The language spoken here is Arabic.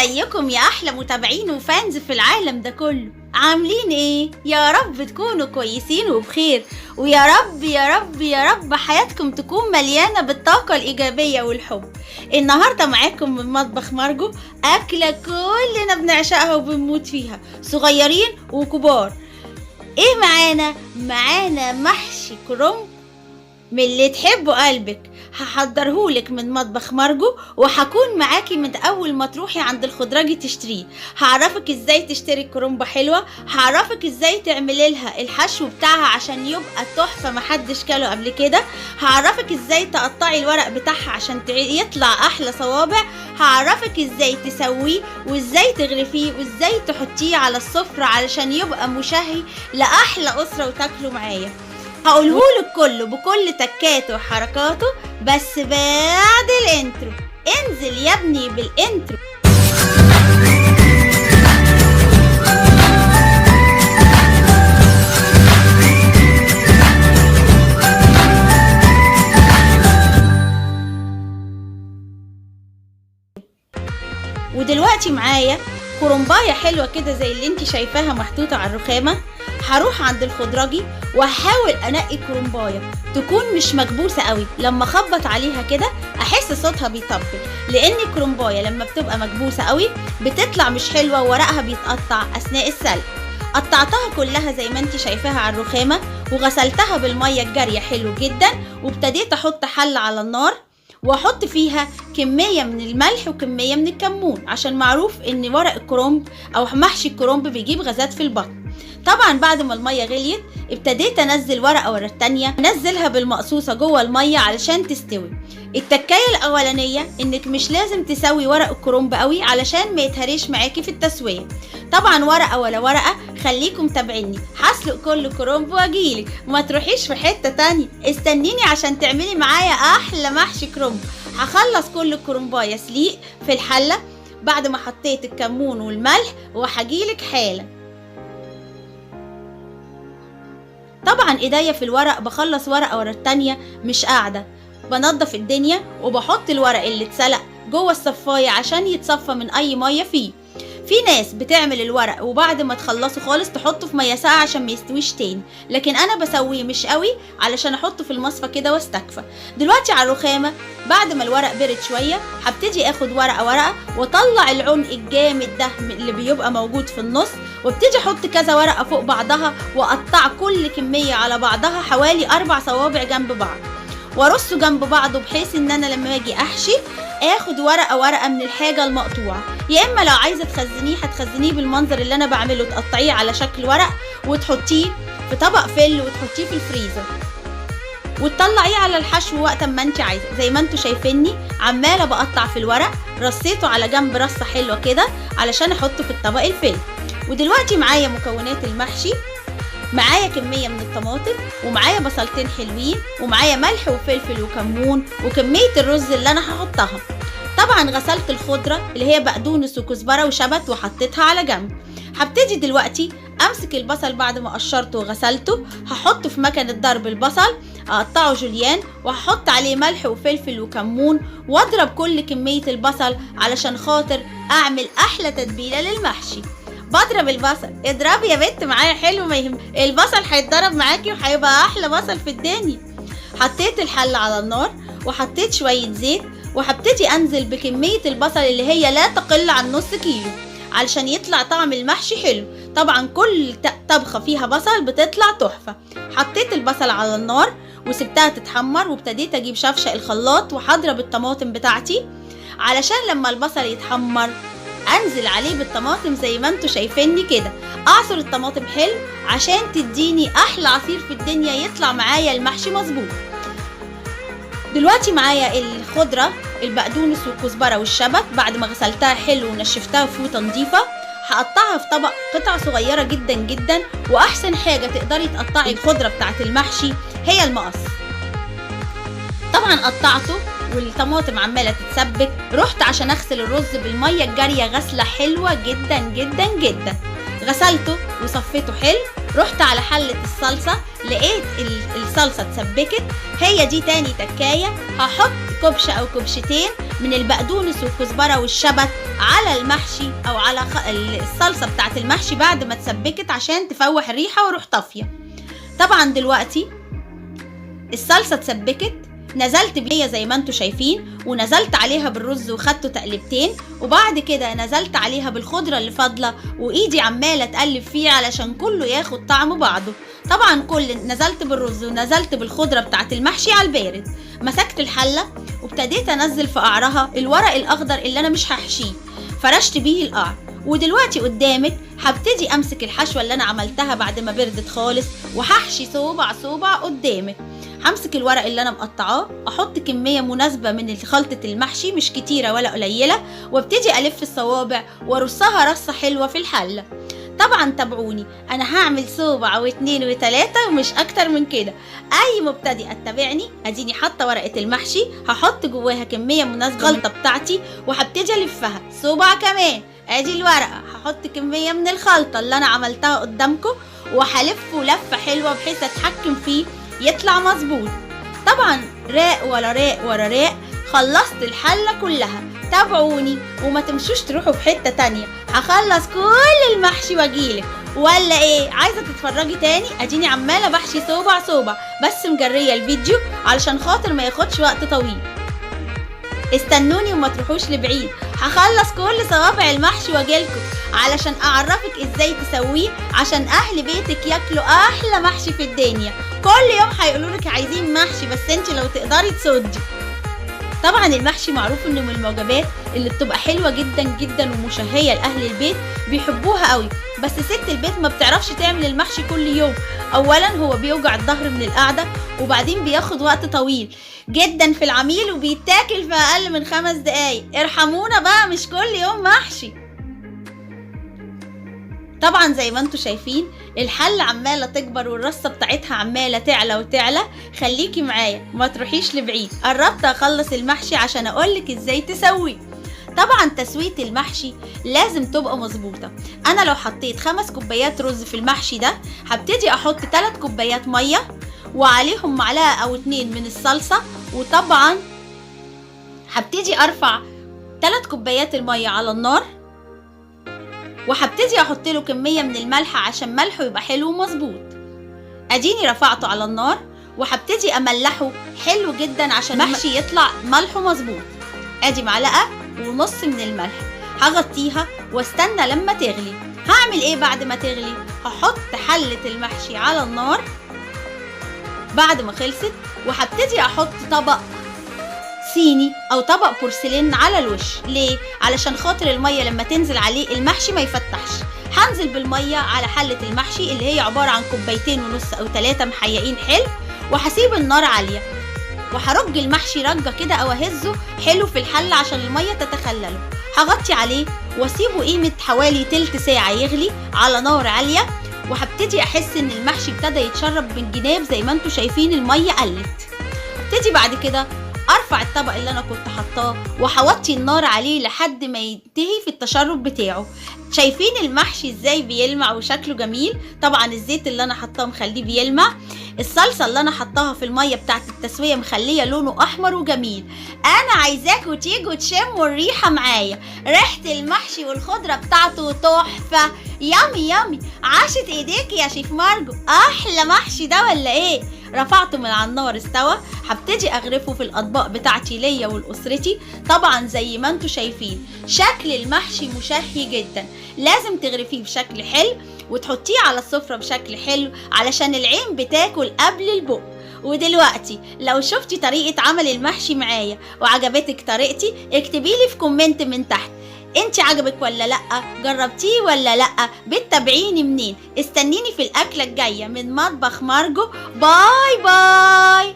ازيكم يا احلى متابعين وفانز في العالم ده كله؟ عاملين ايه؟ يا رب تكونوا كويسين وبخير، ويا رب يا رب يا رب حياتكم تكون مليانة بالطاقة الإيجابية والحب. النهاردة معاكم من مطبخ مارجو، أكلة كلنا بنعشقها وبنموت فيها، صغيرين وكبار. ايه معانا محشي كرنب من اللي تحبه قلبك. هحضرهولك من مطبخ مارجو، وهكون معاكي من اول ما تروحي عند الخضراجي تشتريه. هعرفك ازاي تشتري الكرنبة حلوة، هعرفك ازاي تعملي لها الحشو بتاعها عشان يبقى تحفة محدش كله قبل كده. هعرفك ازاي تقطعي الورق بتاعها عشان يطلع احلى صوابع. هعرفك ازاي تسويه وازاي تغرفيه وازاي تحطيه على السفرة علشان يبقى مشهي لاحلى اسرة وتاكلوا معايا. هقولهولك كله بكل تكاته وحركاته، بس بعد الانترو. انزل يا ابني بالانترو. ودلوقتي معايا كرنبايه حلوه كده زي اللي انت شايفاها محطوطه على الرخامه. هروح عند الخضراجي وهحاول انقي كرنبايه تكون مش مكبوسه قوي، لما اخبط عليها كده احس صوتها بيطبل، لان الكرنبايه لما بتبقى مكبوسه قوي بتطلع مش حلوه وورقها بيتقطع اثناء السلق. قطعتها كلها زي ما انت شايفاها على الرخامه، وغسلتها بالميه الجاريه حلو جدا، وابتديت احط حله على النار واحط فيها كمية من الملح وكمية من الكمون، عشان معروف ان ورق الكرنب او محشي الكرنب بيجيب غازات في البطن. طبعا بعد ما المية غليت ابتديت انزل ورقة ورا التانية، انزلها بالمقصوصة جوه المية علشان تستوي. التكاية الاولانية انك مش لازم تسوي ورق الكرنب قوي علشان ما يتهريش معاكي في التسوية. طبعا ورقة ولا ورقة، خليكم تابعيني، هسلق كل كرنب واجيلك، ما تروحيش في حتة تانية، استنيني عشان تعملي معايا احلى محشي كرنب. هخلص كل الكرنبايه سليق في الحلة بعد ما حطيت الكمون والملح، وهجيلك حالا. طبعا ايديا في الورق، بخلص ورقة ورا التانية، مش قاعدة، بنضف الدنيا وبحط الورق اللي اتسلق جوه الصفاية عشان يتصفى من اي مية فيه. في ناس بتعمل الورق وبعد ما تخلصه خالص تحطه في ميه ساقعه عشان ما يستويش تاني، لكن انا بسويه مش قوي علشان احطه في المصفى كده واستكفى. دلوقتي على الرخامه بعد ما الورق برد شويه هبتدي اخد ورقه ورقه واطلع العنق الجامد ده اللي بيبقى موجود في النص، وابتدي احط كذا ورقه فوق بعضها واقطع كل كميه على بعضها حوالي 4 صوابع جنب بعض، وارصه جنب بعضه بحيث ان انا لما اجي احشي اخد ورقه ورقه من الحاجه المقطوعه. يا اما لو عايزه تخزنيه هتخزنيه بالمنظر اللي انا بعمله، تقطعيه على شكل ورق وتحطيه في طبق فل وتحطيه في الفريزر وتطلعيه على الحشو وقت ما انت عايزه. زي ما انتوا شايفيني عماله بقطع في الورق، رصيته على جنب رصه حلوه كده علشان احطه في الطبق الفل. ودلوقتي معايا مكونات المحشي، معايا كمية من الطماطم، ومعايا بصلتين حلوين، ومعايا ملح وفلفل وكمون، وكمية الرز اللي انا هحطها. طبعا غسلت الخضرة اللي هي بقدونس وكزبرة وشبت وحطيتها على جنب. هبتدي دلوقتي امسك البصل بعد ما قشرته وغسلته، هحطه في مكنة ضرب البصل، اقطعه جوليان، وهحط عليه ملح وفلفل وكمون، واضرب كل كمية البصل علشان خاطر اعمل احلى تتبيلة للمحشي. بضرب البصل، اضربي يا بنت معايا حلو، ما يهم، البصل هيتضرب معاكي وهيبقى احلى بصل في الدنيا. حطيت الحله على النار وحطيت شويه زيت، وهبتدي انزل بكميه البصل اللي هي لا تقل عن نص كيلو علشان يطلع طعم المحشي حلو. طبعا كل طبخه فيها بصل بتطلع تحفه. حطيت البصل على النار وسبتها تتحمر، وابتديت اجيب شفشق الخلاط وهضرب الطماطم بتاعتي علشان لما البصل يتحمر انزل عليه بالطماطم زي ما انتوا شايفيني كده. اعصر الطماطم حلو عشان تديني احلى عصير في الدنيا، يطلع معايا المحشي مظبوط. دلوقتي معايا الخضره، البقدونس والكزبره والشبت، بعد ما غسلتها حلو ونشفتها في فوطه نظيفه هقطعها في طبق قطع صغيره جدا جدا. واحسن حاجه تقدري تقطعي الخضره بتاعت المحشي هي المقص. طبعا قطعته والطماطم عماله تتسبك، رحت عشان اغسل الرز بالميه الجاريه غسله حلوه جدا جدا جدا. غسلته وصفيته حلو، رحت على حله الصلصه، لقيت الصلصه اتسبكت. هي دي تاني تكايه، هحط كبشة أو كبشتين من البقدونس والكزبرة والشبت على المحشي أو على الصلصة بتاعت المحشي بعد ما اتسبكت عشان تفوح الريحة وروح طافية. طبعا دلوقتي الصلصة اتسبكت، نزلت بيها زي ما انتوا شايفين، ونزلت عليها بالرز وخدته تقلبتين، وبعد كده نزلت عليها بالخضرة اللي فاضلة وايدي عمالة تقلب فيه علشان كله ياخد طعم بعضه. طبعا نزلت بالرز ونزلت بالخضرة بتاعت المحشي على البارد. مسكت الحلة وابتديت انزل في قعرها الورق الاخضر اللي انا مش هحشيه، فرشت بيه القعر. ودلوقتي قدامك هبتدي امسك الحشوة اللي انا عملتها بعد ما بردت خالص، وهحشي صوبع صوبع قدامك. همسك الورق اللي انا مقطعاه، احط كميه مناسبه من خلطه المحشي مش كتيره ولا قليله، وابتدي الف الصوابع وارصها رصه حلوه في الحله. طبعا تابعوني، انا هعمل صوبع واتنين وتلاته ومش اكتر من كده. اي مبتدئ اتبعني، اديني حاطه ورقه المحشي، هحط جواها كميه مناسبه الخلطه بتاعتي وهبتدي الفها صوبع كمان. ادي الورقه، هحط كميه من الخلطه اللي انا عملتها قدامكم وهلفه لفه حلوه بحيث اتحكم فيه يطلع مظبوط. طبعا راق ورا راق ورا راق خلصت الحلة كلها. تابعوني وما تمشوش تروحوا في حتة تانية، هخلص كل المحشي واجيلك. ولا ايه، عايزة تتفرجي تاني؟ اديني عمالة بحشي صوبع صوبع، بس مجرية الفيديو علشان خاطر ما ياخدش وقت طويل. استنوني وما تروحوش لبعيد، هخلص كل صوابع المحشي واجيلكم علشان اعرفك ازاي تسويه عشان اهل بيتك ياكلوا احلى محشي في الدنيا. كل يوم هيقولولك عايزين محشي، بس انت لو تقدري تصدي. طبعا المحشي معروف انه من الوجبات اللي بتبقى حلوه جدا جدا ومشهيه لاهل البيت، بيحبوها قوي. بس ست البيت ما بتعرفش تعمل المحشي كل يوم. اولا هو بيوجع الظهر من القعده، وبعدين بياخد وقت طويل جدا في العميل، وبيتاكل في اقل من 5 دقايق. ارحمونا بقى، مش كل يوم محشي. طبعا زي ما انتوا شايفين الحلة عمالة تكبر والرصة بتاعتها عمالة تعلى وتعلى. خليكي معايا ما تروحيش لبعيد، قربت اخلص المحشي عشان اقولك ازاي تسويه. طبعا تسوية المحشي لازم تبقى مظبوطة. انا لو حطيت 5 كوبايات رز في المحشي ده، هبتدي احط 3 كوبايات مية وعليهم معلقة او 2 من الصلصة. وطبعا هبتدي ارفع 3 كوبايات المية على النار، وهبتدي احط له كميه من الملح عشان ملحه يبقى حلو ومظبوط. اديني رفعته على النار وهبتدي املحه حلو جدا عشان المحشي يطلع ملحه مظبوط. ادي معلقه ونص من الملح. هغطيها واستنى لما تغلي. هعمل ايه بعد ما تغلي؟ هحط حله المحشي على النار بعد ما خلصت، وهبتدي احط طبق صيني او طبق بورسلين على الوش. ليه؟ علشان خاطر الميه لما تنزل عليه المحشي ما يفتحش. هنزل بالميه على حله المحشي اللي هي عباره عن 2.5 كوباية او 3 محيقين حلو، وهسيب النار عاليه، وهرج المحشي رجه كده او اهزه حلو في الحله عشان الميه تتخلله. هغطي عليه واسيبه قيمه حوالي تلت ساعه يغلي على نار عاليه، وهبتدي احس ان المحشي ابتدى يتشرب من جناب زي ما انتوا شايفين الميه قلت. هبتدي بعد كده ارفع الطبق اللي انا كنت حطاه وهوطي النار عليه لحد ما ينتهي في التشرب بتاعه. شايفين المحشي ازاي بيلمع وشكله جميل؟ طبعا الزيت اللي انا حطاه مخليه بيلمع. الصلصه اللي انا حطاها في الميه بتاعه التسويه مخليه لونه احمر وجميل. انا عايزاكوا تيجوا تشموا الريحه معايا. ريحه المحشي والخضره بتاعته تحفه، يامي يامي. عاشت ايديكي يا شيف مارجو، احلى محشي ده ولا ايه؟ رفعته من على النار استوى. هبتدي اغرفه في الاطباق بتاعتي ليا ولاسرتي. طبعا زي ما انتوا شايفين شكل المحشي مشهي جدا. لازم تغرفيه بشكل حلو وتحطيه على السفرة بشكل حلو علشان العين بتاكل قبل البق. ودلوقتي لو شفتي طريقة عمل المحشي معايا وعجبتك طريقتي، اكتبيلي في كومنت من تحت انت عجبك ولا لأ، جربتيه ولا لأ، بتتابعيني منين. استنيني في الأكلة الجاية من مطبخ مارجو. باي باي.